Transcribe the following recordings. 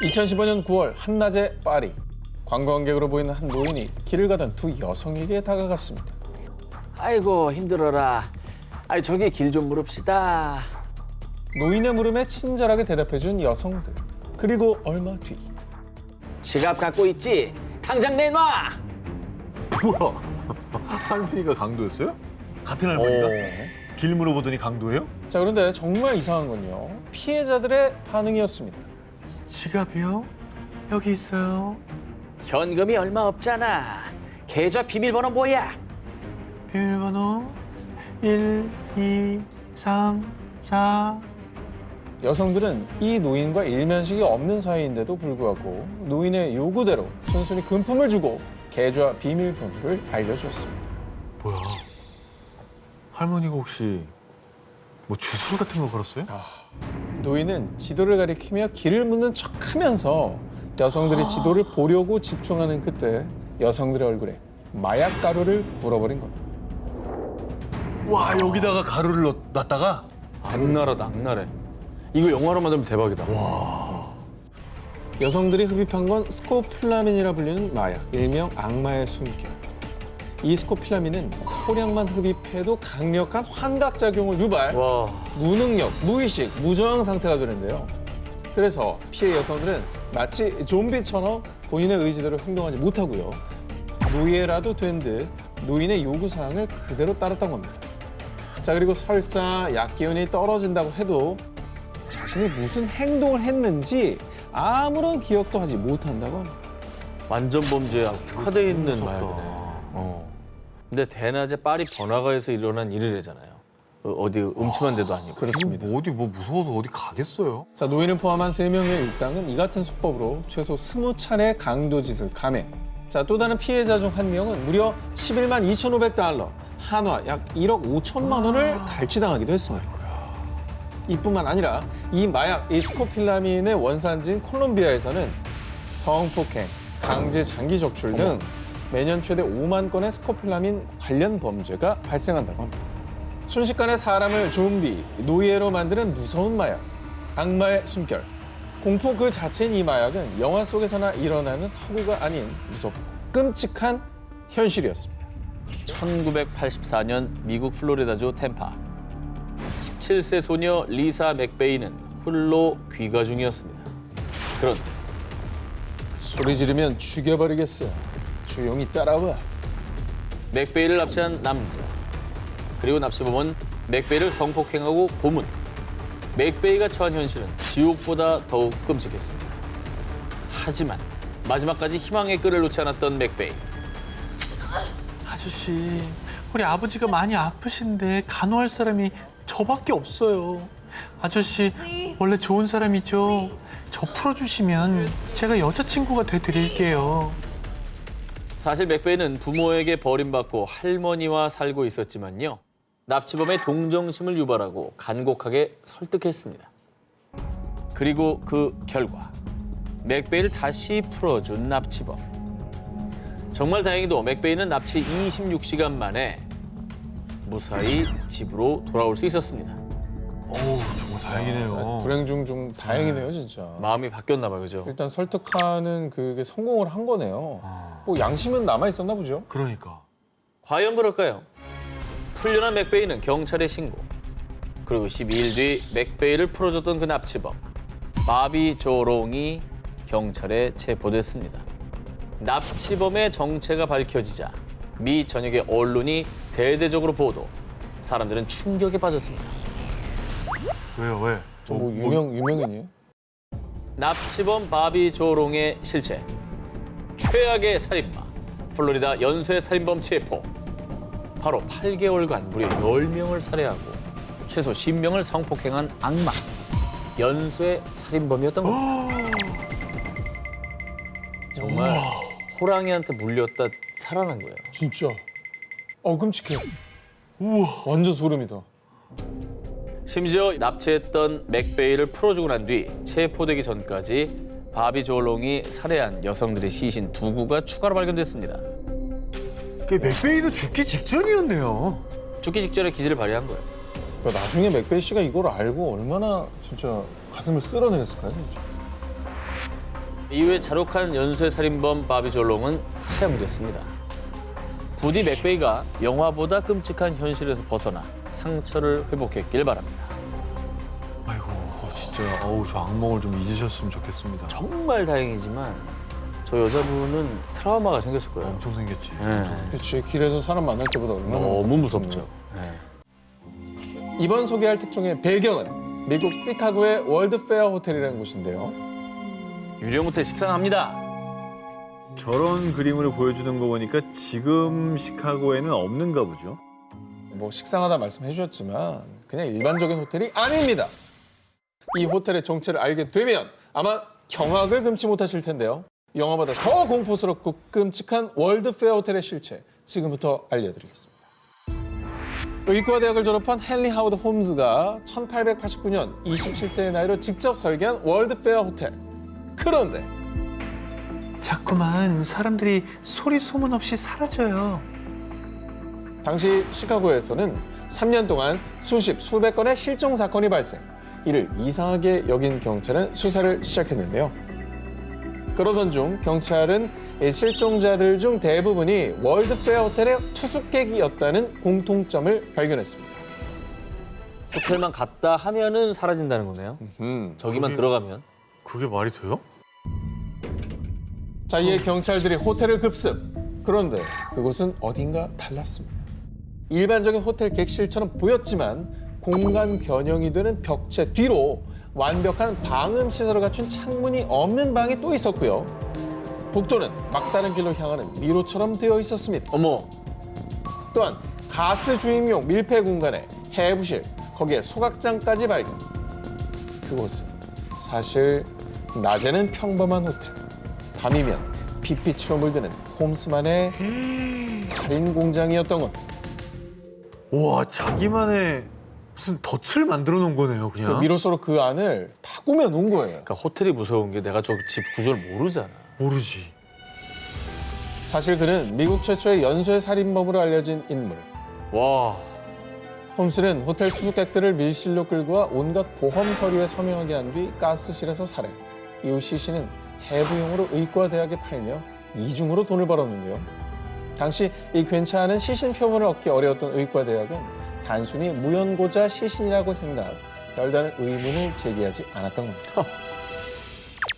2015년 9월 한낮의 파리. 관광객으로 보이는 한 노인이 길을 가던 두 여성에게 다가갔습니다. 아이고 힘들어라. 아이 저기 길 좀 물읍시다. 노인의 물음에 친절하게 대답해준 여성들. 그리고 얼마 뒤. 지갑 갖고 있지? 당장 내놔. 뭐야? 할머니가 강도였어요? 같은 할머니가? 길 물어보더니 강도예요? 자, 그런데 정말 이상한 건요. 피해자들의 반응이었습니다. 지갑이요? 여기 있어요. 현금이 얼마 없잖아. 계좌 비밀번호 뭐야? 비밀번호 1, 2, 3, 4. 여성들은 이 노인과 일면식이 없는 사이인데도 불구하고 노인의 요구대로 순순히 금품을 주고 계좌 비밀번호를 알려주었습니다. 뭐야? 할머니가 혹시 뭐 주술 같은 거 걸었어요? 노인은 지도를 가리키며 길을 묻는 척하면서 여성들이 지도를 보려고 집중하는 그때 여성들의 얼굴에 마약 가루를 물어버린 겁니다. 와, 여기다가 가루를 놨다가? 악랄하다, 악랄해. 이거 영화로 만들면 대박이다. 여성들이 흡입한 건 스코폴라민이라 불리는 마약, 일명 악마의 숨결. 이 스코폴라민은 소량만 흡입해도 강력한 환각작용을 유발, 와, 무능력, 무의식, 무저항 상태가 되는데요. 그래서 피해 여성들은 마치 좀비처럼 본인의 의지대로 행동하지 못하고요. 노예라도 된 듯 노인의 요구사항을 그대로 따랐던 겁니다. 자, 그리고 설사 약 기운이 떨어진다고 해도 자신이 무슨 행동을 했는지 아무런 기억도 하지 못한다고 합니다. 완전 범죄에 특화되어 있는 무섭다. 마약이네. 근데 대낮에 파리 번화가에서 일어난 일이래잖아요. 어디 음침한 데도 아니고. 그렇습니다. 어디 뭐 무서워서 어디 가겠어요? 자, 노인을 포함한 3명의 일당은 이 같은 수법으로 최소 20차례 강도짓을 감행. 자, 또 다른 피해자 중 한 명은 무려 11만 2,500달러, 한화 약 1억 5천만 원을 갈취당하기도 했습니다. 이뿐만 아니라 이 마약, 이 스코필라민의 원산지인 콜롬비아에서는 성폭행, 강제 장기 적출 등 매년 최대 5만 건의 스코필라민 관련 범죄가 발생한다고 합니다. 순식간에 사람을 좀비, 노예로 만드는 무서운 마약, 악마의 숨결. 공포 그 자체인 이 마약은 영화 속에서나 일어나는 허구가 아닌 무섭고 끔찍한 현실이었습니다. 1984년 미국 플로리다주 템파. 17세 소녀 리사 맥베이는 홀로 귀가 중이었습니다. 그런데 소리 지르면 죽여버리겠어요. 조용히 따라와. 맥베이를 납치한 남자. 그리고 납치범은 맥베이를 성폭행하고 고문. 맥베이가 처한 현실은 지옥보다 더욱 끔찍했습니다. 하지만 마지막까지 희망의 끈을 놓지 않았던 맥베이. 아저씨, 우리 아버지가 많이 아프신데 간호할 사람이 저밖에 없어요. 아저씨, 원래 좋은 사람이죠? 저 풀어주시면 제가 여자친구가 돼드릴게요. 사실 맥베이는 부모에게 버림받고 할머니와 살고 있었지만요. 납치범의 동정심을 유발하고 간곡하게 설득했습니다. 그리고 그 결과 맥베이를 다시 풀어준 납치범. 정말 다행히도 맥베이는 납치 26시간 만에 무사히 집으로 돌아올 수 있었습니다. 어우, 정말 다행이네요. 불행 중 다행이네요, 진짜. 마음이 바뀌었나 봐요, 그죠? 일단 설득하는 그게 성공을 한 거네요. 뭐 양심은 남아 있었나 보죠. 그러니까. 과연 그럴까요? 풀려난 맥베이는 경찰에 신고. 그리고 12일 뒤 맥베이를 풀어줬던 그 납치범 바비 조롱이 경찰에 체포됐습니다. 납치범의 정체가 밝혀지자 미 전역의 언론이 대대적으로 보도. 사람들은 충격에 빠졌습니다. 왜요, 왜? 뭐 유명인이에요? 납치범 바비 조롱의 실체. 최악의 살인마. 플로리다 연쇄 살인범 체포. 바로 8개월간 무려 10명을 살해하고 최소 10명을 성폭행한 악마. 연쇄 살인범이었던 겁니다. 정말 호랑이한테 물렸다 살아난 거예요. 진짜. 끔찍해. 우와. 완전 소름이다. 심지어 납치했던 맥베이를 풀어주고 난 뒤 체포되기 전까지 바비 조롱이 살해한 여성들의 시신 2구가 추가로 발견됐습니다. 그 맥베이도 죽기 직전이었네요. 죽기 직전에 기질을 발휘한 거예요. 그러니까 나중에 맥베이 씨가 이걸 알고 얼마나 진짜 가슴을 쓸어내렸을까요, 진짜. 이후에 자록한 연쇄 살인범 바비 졸롱은 사형됐습니다. 부디 맥베이가 영화보다 끔찍한 현실에서 벗어나 상처를 회복했길 바랍니다. 아이고 진짜 저 악몽을 좀 잊으셨으면 좋겠습니다. 정말 다행이지만 저 여자분은 트라우마가 생겼을 거예요. 엄청 생겼지. 네. 엄청 생겼지. 그렇지. 길에서 사람 만날 때보다 얼마나 너무 무섭죠. 네. 이번 소개할 특종의 배경은 미국 시카고의 월드페어 호텔이라는 곳인데요. 유령 호텔 식상합니다. 저런 그림으로 보여주는 거 보니까 지금 시카고에는 없는가 보죠. 뭐 식상하다 말씀해 주셨지만 그냥 일반적인 호텔이 아닙니다. 이 호텔의 정체를 알게 되면 아마 경악을 금치 못하실 텐데요. 영화보다 더 공포스럽고 끔찍한 월드페어 호텔의 실체 지금부터 알려드리겠습니다. 의과대학을 졸업한 헨리 하워드 홈즈가 1889년 27세의 나이로 직접 설계한 월드페어 호텔. 그런데 자꾸만 사람들이 소리 소문 없이 사라져요. 당시 시카고에서는 3년 동안 수백 건의 실종 사건이 발생. 이를 이상하게 여긴 경찰은 수사를 시작했는데요. 그러던 중 경찰은 이 실종자들 중 대부분이 월드페어 호텔의 투숙객이었다는 공통점을 발견했습니다. 호텔만 갔다 하면은 사라진다는 거네요. 저기만 그게- 들어가면. 그게 말이 돼요? 자, 이에 경찰들이 호텔을 급습. 그런데 그곳은 어딘가 달랐습니다. 일반적인 호텔 객실처럼 보였지만 공간 변형이 되는 벽체 뒤로 완벽한 방음 시설을 갖춘 창문이 없는 방이 또 있었고요. 복도는 막다른 길로 향하는 미로처럼 되어 있었습니다. 어머, 또한 가스 주입용 밀폐 공간에 해부실, 거기에 소각장까지 발견. 그곳은 사실 낮에는 평범한 호텔, 밤이면 빛빛으로 물드는 홈스만의 살인 공장이었던 것. 와 자기만의 무슨 덫을 만들어 놓은 거네요 그 그냥. 미로서로 그 안을 다 꾸며 놓은 거예요. 그러니까 호텔이 무서운 게 내가 저 집 구조를 모르잖아. 모르지. 사실 그는 미국 최초의 연쇄 살인범으로 알려진 인물. 와, 홈스는 호텔 투숙객들을 밀실로 끌고 와 온갖 보험 서류에 서명하게 한 뒤 가스실에서 살해. 이후 시신은 해부용으로 의과대학에 팔며 이중으로 돈을 벌었는데요. 당시 이 괜찮은 시신 표본을 얻기 어려웠던 의과대학은 단순히 무연고자 시신이라고 생각, 별다른 의문을 제기하지 않았던 겁니다.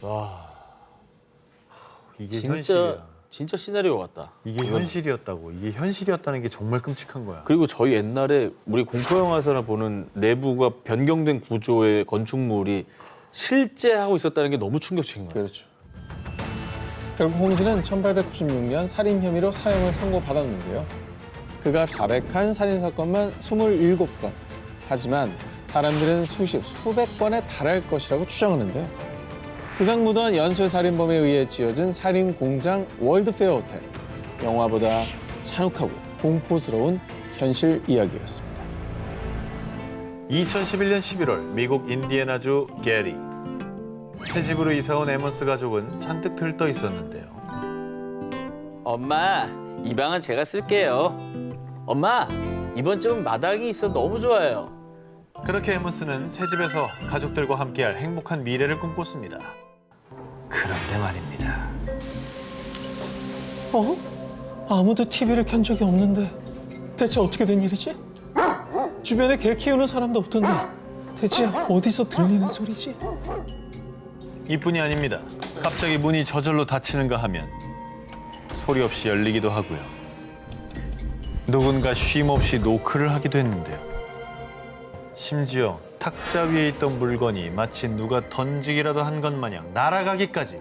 와, 이게 진짜 현실이야. 진짜 시나리오 같다. 이게 이거는. 현실이었다고. 이게 현실이었다는 게 정말 끔찍한 거야. 그리고 저희 옛날에 우리 공포 영화에서나 보는 내부가 변경된 구조의 건축물이 실제 하고 있었다는 게 너무 충격적인 거예요. 그렇죠. 결국 홈스는 1896년 살인 혐의로 사형을 선고받았는데요. 그가 자백한 살인 사건만 27건. 하지만 사람들은 수백 건에 달할 것이라고 추정하는데요. 극악무도한 연쇄 살인범에 의해 지어진 살인 공장 월드페어 호텔. 영화보다 잔혹하고 공포스러운 현실 이야기였습니다. 2011년 11월 미국 인디애나주 게리. 새 집으로 이사 온 에먼스 가족은 잔뜩 들떠 있었는데요. 엄마, 이 방은 제가 쓸게요. 엄마, 이번 집은 마당이 있어 너무 좋아요. 그렇게 에먼스는 새 집에서 가족들과 함께할 행복한 미래를 꿈꿨습니다. 그런데 말입니다. 아무도 TV를 켠 적이 없는데 대체 어떻게 된 일이지? 주변에 개 키우는 사람도 없던데 대체 어디서 들리는 소리지? 이뿐이 아닙니다. 갑자기 문이 저절로 닫히는가 하면 소리 없이 열리기도 하고요. 누군가 쉼 없이 노크를 하기도 했는데요. 심지어 탁자 위에 있던 물건이 마치 누가 던지기라도 한 것 마냥 날아가기까지.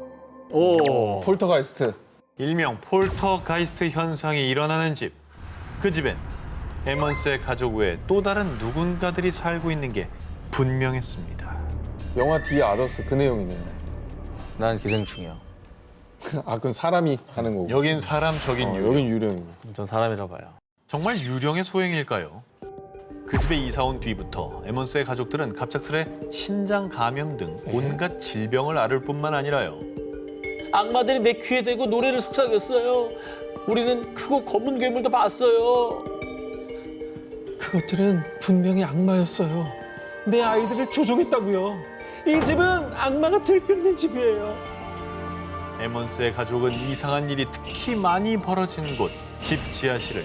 오, 폴터가이스트. 일명 폴터가이스트 현상이 일어나는 집. 그 집엔 에먼스의 가족 외에 또 다른 누군가들이 살고 있는 게 분명했습니다. 영화 디 아더스 그 내용이네요. 난 기생충이야. 아, 그건 사람이 하는 거고. 여긴 사람, 저긴 유령. 여긴 유령이고. 전 사람이라 봐요. 정말 유령의 소행일까요? 그 집에 이사 온 뒤부터 에먼스의 가족들은 갑작스레 신장 감염 등 온갖 질병을 앓을 뿐만 아니라요. 악마들이 내 귀에 대고 노래를 속삭였어요. 우리는 크고 검은 괴물도 봤어요. 그것들은 분명히 악마였어요. 내 아이들을 조종했다고요. 이 집은 악마가 들끓는 집이에요. 에먼스의 가족은 이상한 일이 특히 많이 벌어진 곳, 집 지하실을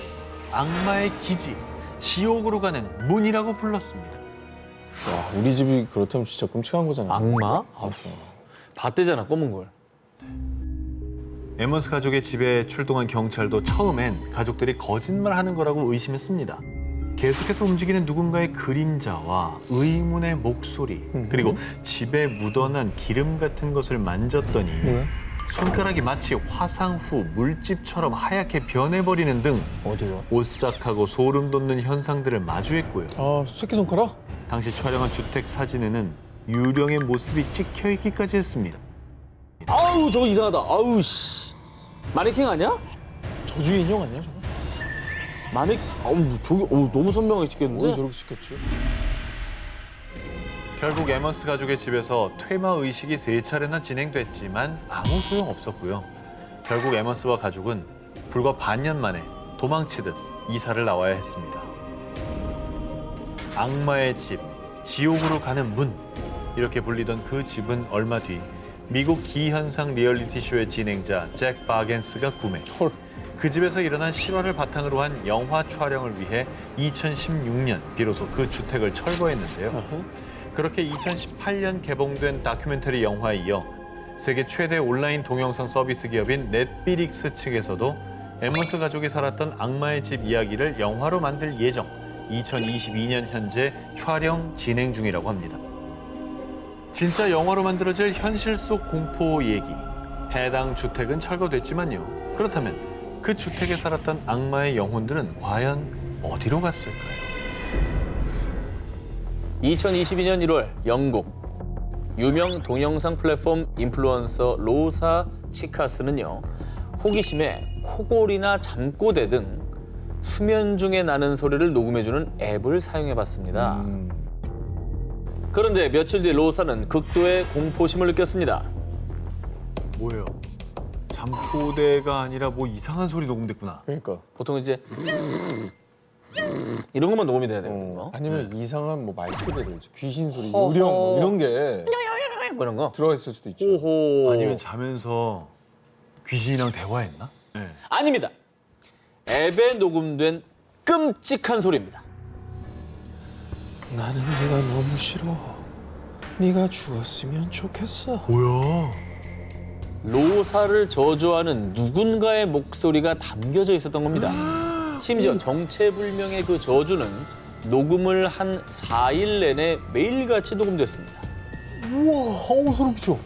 악마의 기지, 지옥으로 가는 문이라고 불렀습니다. 와, 우리 집이 그렇다면 진짜 끔찍한 거잖아. 악마? 아, 봤대잖아, 검은 걸. 에먼스 가족의 집에 출동한 경찰도 처음엔 가족들이 거짓말하는 거라고 의심했습니다. 계속해서 움직이는 누군가의 그림자와 의문의 목소리, 그리고 집에 묻어난 기름 같은 것을 만졌더니 손가락이 마치 화상 후 물집처럼 하얗게 변해버리는 등 어디가? 오싹하고 소름 돋는 현상들을 마주했고요. 아, 새끼손가락? 당시 촬영한 주택 사진에는 유령의 모습이 찍혀있기까지 했습니다. 아우, 저거 이상하다. 아우, 씨. 마네킹 아니야? 저주 인형 아니야, 저거? 아우, 저기, 너무 선명하게 찍혔는데? 왜 저렇게 시켰지? 결국 에먼스 가족의 집에서 퇴마 의식이 3차례나 진행됐지만 아무 소용없었고요. 결국 에먼스와 가족은 불과 반년 만에 도망치듯 이사를 나와야 했습니다. 악마의 집, 지옥으로 가는 문, 이렇게 불리던 그 집은 얼마 뒤 미국 기현상 리얼리티 쇼의 진행자 잭 바겐스가 구매. 헐. 그 집에서 일어난 실화를 바탕으로 한 영화 촬영을 위해 2016년 비로소 그 주택을 철거했는데요. 그렇게 2018년 개봉된 다큐멘터리 영화에 이어 세계 최대 온라인 동영상 서비스 기업인 넷플릭스 측에서도 에먼스 가족이 살았던 악마의 집 이야기를 영화로 만들 예정, 2022년 현재 촬영 진행 중이라고 합니다. 진짜 영화로 만들어질 현실 속 공포 얘기. 해당 주택은 철거됐지만요. 그렇다면 그 주택에 살았던 악마의 영혼들은 과연 어디로 갔을까요? 2022년 1월 영국 유명 동영상 플랫폼 인플루언서 로사 치카스는요, 호기심에 코골이나 잠꼬대 등 수면 중에 나는 소리를 녹음해주는 앱을 사용해봤습니다. 그런데 며칠 뒤 로사는 극도의 공포심을 느꼈습니다. 뭐예요? 잠꼬대가 아니라 뭐 이상한 소리 녹음됐구나. 그러니까. 보통 이제 이런 것만 녹음이 돼야 되는 거. 아니면 이상한 뭐 말소리를, 귀신 소리, 허허. 요령 뭐 이런 게 뭐 이런 거. 들어가 있을 수도 있죠. 오호. 아니면 자면서 귀신이랑 대화했나? 네. 아닙니다. 앱에 녹음된 끔찍한 소리입니다. 나는 네가 너무 싫어. 네가 죽었으면 좋겠어. 뭐야? 로사를 저주하는 누군가의 목소리가 담겨져 있었던 겁니다. 심지어 정체불명의 그 저주는 녹음을 한 4일 내내 매일같이 녹음됐습니다. 우와, 어우, 소름 끼쳐.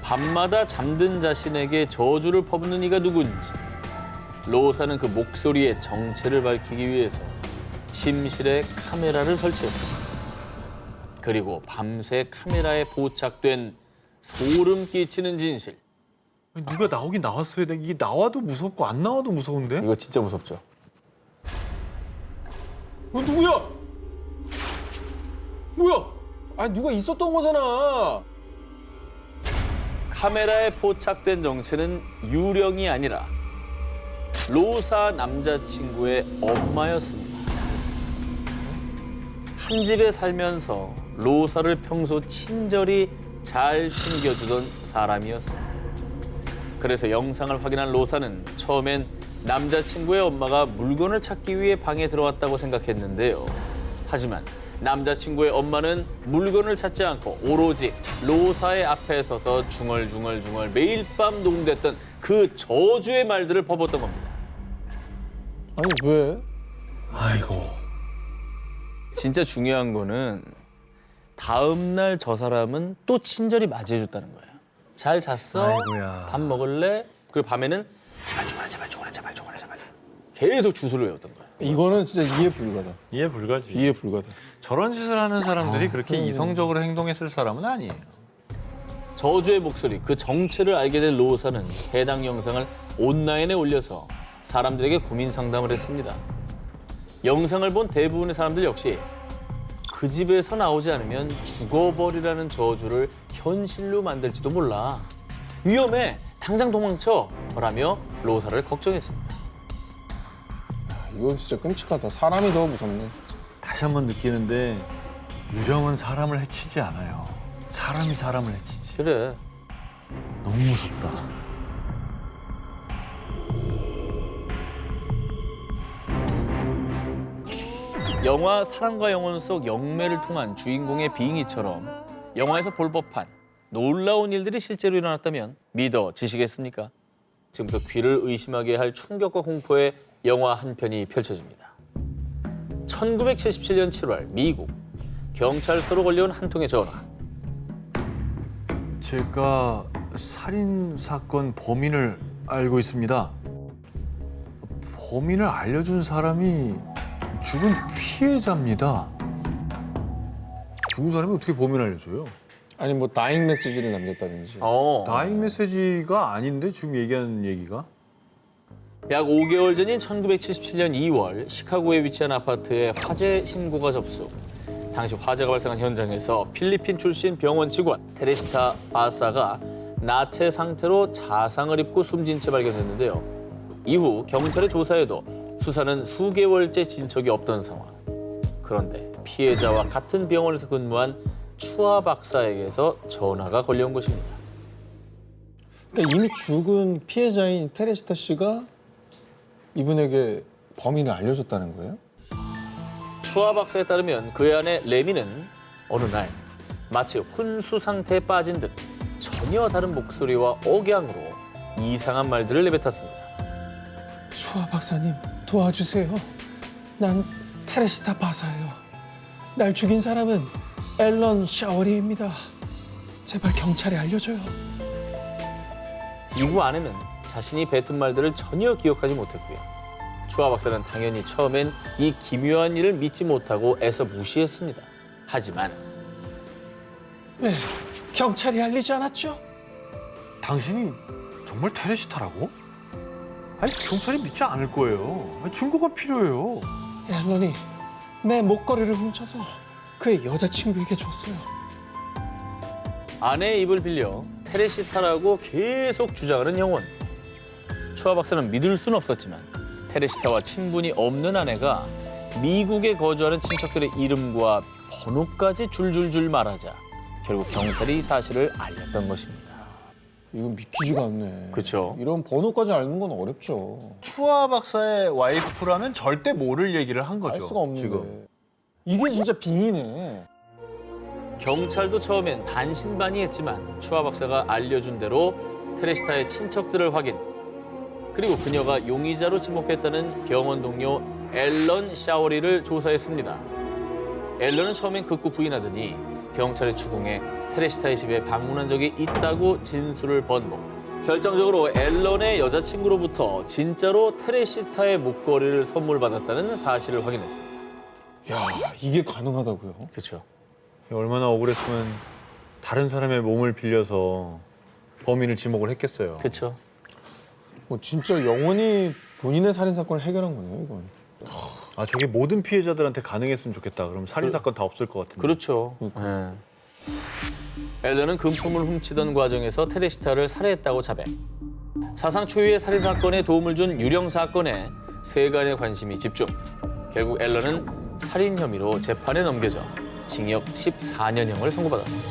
밤마다 잠든 자신에게 저주를 퍼붓는 이가 누군지, 로사는 그 목소리의 정체를 밝히기 위해서 침실에 카메라를 설치했습니다. 그리고 밤새 카메라에 포착된 소름 끼치는 진실. 누가 나오긴 나왔어야 돼. 이게 나와도 무섭고 안 나와도 무서운데? 이거 진짜 무섭죠? 누구야? 뭐야? 아니, 누가 있었던 거잖아. 카메라에 포착된 정체는 유령이 아니라 로사 남자친구의 엄마였습니다. 한 집에 살면서 로사를 평소 친절히 잘 챙겨주던 사람이었습니다. 그래서 영상을 확인한 로사는 처음엔 남자친구의 엄마가 물건을 찾기 위해 방에 들어왔다고 생각했는데요. 하지만 남자친구의 엄마는 물건을 찾지 않고 오로지 로사의 앞에 서서 중얼중얼 매일 밤 녹음됐던 그 저주의 말들을 퍼붓던 겁니다. 아니, 왜? 아이고. 진짜 중요한 거는 다음 날 저 사람은 또 친절히 맞이해줬다는 거예요. 잘 잤어? 아이고야. 밥 먹을래? 그리고 밤에는 제발 죽어라, 제발 죽어라, 제발 죽어라, 제발. 계속 주소를 외웠던 거예요. 이거는 진짜 이해 불가다. 이해 불가지. 이해 불가다. 저런 짓을 하는 사람들이 그렇게 이성적으로 행동했을 사람은 아니에요. 저주의 목소리, 그 정체를 알게 된 로사는 해당 영상을 온라인에 올려서 사람들에게 고민 상담을 했습니다. 영상을 본 대부분의 사람들 역시 그 집에서 나오지 않으면 죽어버리라는 저주를 현실로 만들지도 몰라. 위험해, 당장 도망쳐! 라며 로사를 걱정했습니다. 이건 진짜 끔찍하다. 사람이 더 무섭네. 다시 한번 느끼는데 유령은 사람을 해치지 않아요. 사람이 사람을 해치지. 그래. 너무 무섭다. 영화 사랑과 영혼 속 영매를 통한 주인공의 빙의처럼 영화에서 볼 법한 놀라운 일들이 실제로 일어났다면 믿어지시겠습니까? 지금부터 귀를 의심하게 할 충격과 공포의 영화 한 편이 펼쳐집니다. 1977년 7월 미국 경찰서로 걸려온 한 통의 전화. 제가 살인 사건 범인을 알고 있습니다. 범인을 알려준 사람이 죽은 피해자입니다. 죽은 사람이 어떻게 범인을 알려줘요? 아니 뭐 다잉 메시지를 남겼다든지. 다잉 메시지가 아닌데 지금 얘기하는 얘기가? 약 5개월 전인 1977년 2월 시카고에 위치한 아파트에 화재 신고가 접수. 당시 화재가 발생한 현장에서 필리핀 출신 병원 직원 테레시타 바사가 나체 상태로 자상을 입고 숨진 채 발견됐는데요. 이후 경찰의 조사에도 수사는 수개월째 진척이 없던 상황. 그런데 피해자와 같은 병원에서 근무한 추아 박사에게서 전화가 걸려온 것입니다. 그러니까 이미 죽은 피해자인 테레시타 씨가 이분에게 범인을 알려줬다는 거예요? 추아 박사에 따르면 그의 아내 레미는 어느 날 마치 혼수 상태에 빠진 듯 전혀 다른 목소리와 억양으로 이상한 말들을 내뱉었습니다. 추아 박사님 도와주세요. 난 테레시타 바사예요. 날 죽인 사람은 앨런 샤워리입니다. 제발 경찰에 알려줘요. 이후 아내는 자신이 뱉은 말들을 전혀 기억하지 못했고요. 추아 박사는 당연히 처음엔 이 기묘한 일을 믿지 못하고 애써 무시했습니다. 하지만 왜 경찰이 알리지 않았죠? 당신이 정말 테레시타라고? 아니 경찰이 믿지 않을 거예요. 증거가 필요해요. 앨런이 내 목걸이를 훔쳐서 그의 여자친구에게 줬어요. 아내의 입을 빌려 테레시타라고 계속 주장하는 영혼. 추아 박사는 믿을 수는 없었지만 테레시타와 친분이 없는 아내가 미국에 거주하는 친척들의 이름과 번호까지 줄줄줄 말하자 결국 경찰이 이 사실을 알렸던 것입니다. 이건 믿기지가 않네. 그렇죠. 이런 번호까지 아는 건 어렵죠. 추아 박사의 와이프라면 절대 모를 얘기를 한 거죠. 알 수가 없는데. 지금. 이게 진짜 빙이네. 경찰도 처음엔 반신반의했지만 추아 박사가 알려준 대로 테레시타의 친척들을 확인. 그리고 그녀가 용의자로 지목했다는 병원 동료 앨런 샤워리를 조사했습니다. 앨런은 처음엔 극구 부인하더니 경찰의 추궁에 테레시타의 집에 방문한 적이 있다고 진술을 번복. 결정적으로 앨런의 여자친구로부터 진짜로 테레시타의 목걸이를 선물 받았다는 사실을 확인했습니다. 야, 이게 가능하다고요? 그렇죠. 얼마나 억울했으면 다른 사람의 몸을 빌려서 범인을 지목을 했겠어요. 그렇죠. 뭐 진짜 영원히 본인의 살인 사건을 해결한 거네요, 이건. 아 저게 모든 피해자들한테 가능했으면 좋겠다. 그럼 살인 사건 다 없을 것 같은데. 그렇죠. 예. 앨런은 금품을 훔치던 과정에서 테레시타를 살해했다고 자백. 사상 초유의 살인 사건에 도움을 준 유령 사건에 세간의 관심이 집중. 결국 앨런은 살인 혐의로 재판에 넘겨져 징역 14년형을 선고받았습니다.